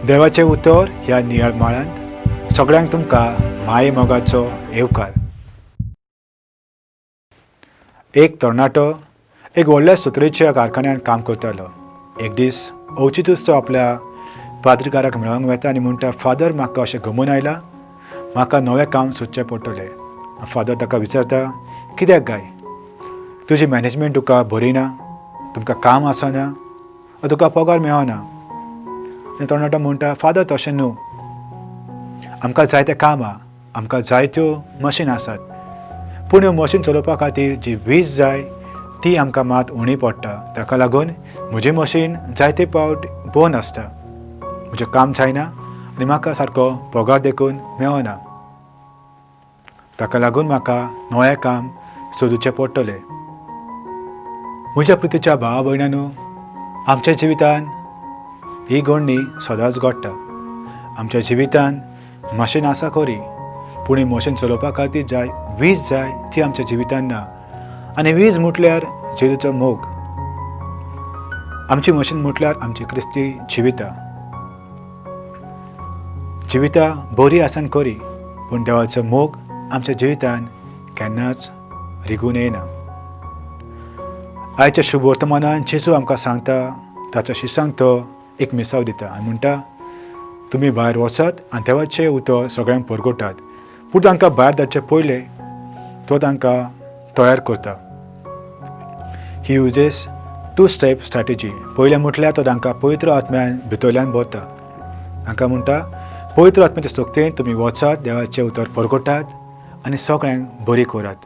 देवाचें उतर ह्या नियाळ माळांत सगळ्यांक तुमकां माये मोगाचो येवकार. एक तरणाटो एक व्हडल्या सुत्रेच्या कारखान्यात काम करतालो. एक दीस अवचितूच तो आपल्या पाद्रीकाराक मेळोंक वेता आनी म्हणटा, फादर म्हाका अशें गमून आयलां, म्हाका नवें काम सोदचें पडटलें. फादर ताका विचारता, कित्याक गाय, तुजी मॅनेजमेंट तुका बरी ना, तुमकां काम आसना, तुका पगार मेळना. आनी तरणाटो म्हणटा, फादर तशें न्हू, आमकां जायतें काम आहा, आमकां जायत्यो मशीन आसात, पूण ह्यो मशीन चलोवपा खातीर जी वीज जाय ती आमकां मात उणी पडटा. ताका लागून म्हजी मशीन जायते फावट बंद आसता, म्हजें काम जायना आनी म्हाका सारको पगार देखून मेळना. ताका लागून म्हाका नवें काम सोदूचें पडटलें. म्हज्या प्रितीच्या भावा भयणांनो, आमच्या जिवितान ही घडणी सदांच घडटा. आमच्या जिवितान मशीन आसा खरी, पूण ही मशीन चलोवपा खातीर जाय वीज जाय ती आमच्या जिवितान ना. आनी वीज म्हटल्यार जेजूचो मोग. आमची मशीन म्हटल्यार आमची क्रिस्ती जिवितां. जिवितां बरी आसन खरी, पूण देवाचो मोग आमच्या जिवितान केन्नाच रिगून येना. आयच्या शुभ वर्तमानान जेजू आमकां सांगता, ताच्या शिसांक तो एक मिसाव दिता आनी म्हणटा, तुमी भायर वचात आनी देवाचें उतर सगळ्यांक परगटात. पूण तांकां भायर धाडचे पयलें तो तांकां तयार करता. ही युजेस 2 स्टेप स्ट्रॅटेजी. पयलें म्हटल्यार तो तांकां पवित्र आत्म्यान भितरल्यान भरता. तांकां म्हणटा, पवित्र आत्म्याच्या सोबतीन तुमी वचात, देवाचें उतर परगटात आनी सगळ्यांक बरी करात,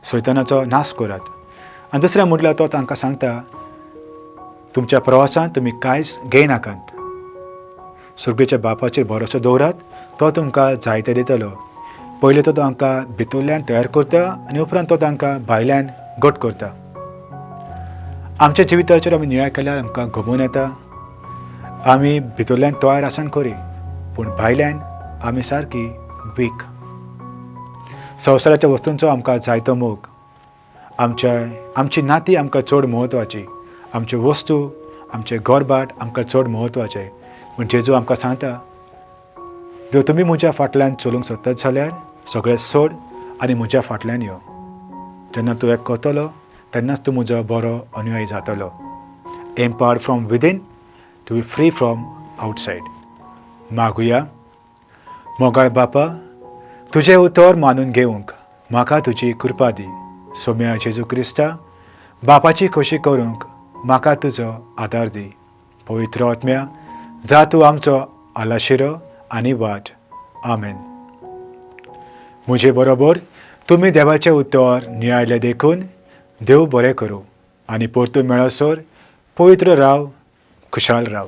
सैतानाचो नाश करात. आनी दुसरें म्हटल्यार तो तांकां सांगता, तुमच्या प्रवासान तुमी कांयच घेयनाकात, सुर्गेच्या बापाचेर भरोसो दवरात, तो तुमकां जायतें दितलो. पयलीं तो तांकां भितरल्यान तयार करता आनी उपरांत तो तांकां भायल्यान घट करता. आमच्या जिविताचेर आमी नियाळ केल्यार आमकां गमून येता. आमी भितरल्यान तयार आसन खरी, पूण भायल्यान आमी सारकी वीक. संवसाराच्या वस्तूंचो आमकां जायतो मोग. आमची नाती आमकां चड म्हत्वाची, आमच्यो वस्तू आमचें घरबाट आमकां चड म्हत्वाचें. पूण जेजू आमकां सांगता, जर तुमी म्हज्या फाटल्यान चलूंक सोदतात जाल्यार सगळें सोड आनी म्हज्या फाटल्यान यो. जेन्ना तूं हें करतलो तेन्नाच तूं म्हजो बरो अनुयायी जातलो. Empowered from within to be free from outside. मागुया. मोगाळ बापा, तुजें उतर मानून घेवंक म्हाका तुजी कृपा दी. सोम्या जेजू क्रिस्ता, बापाची खोशी करूंक म्हाका तुजो आदार दी. पवित्र आत्म्या, जा तूं आमचो आलाशिरो आनी वाट. आमेन. म्हजे बरोबर तुमी देवाचें उतर नियाळें देखून देव बरें करूं आनी परतून मेळसर पवित्र राव, खुशाल राव.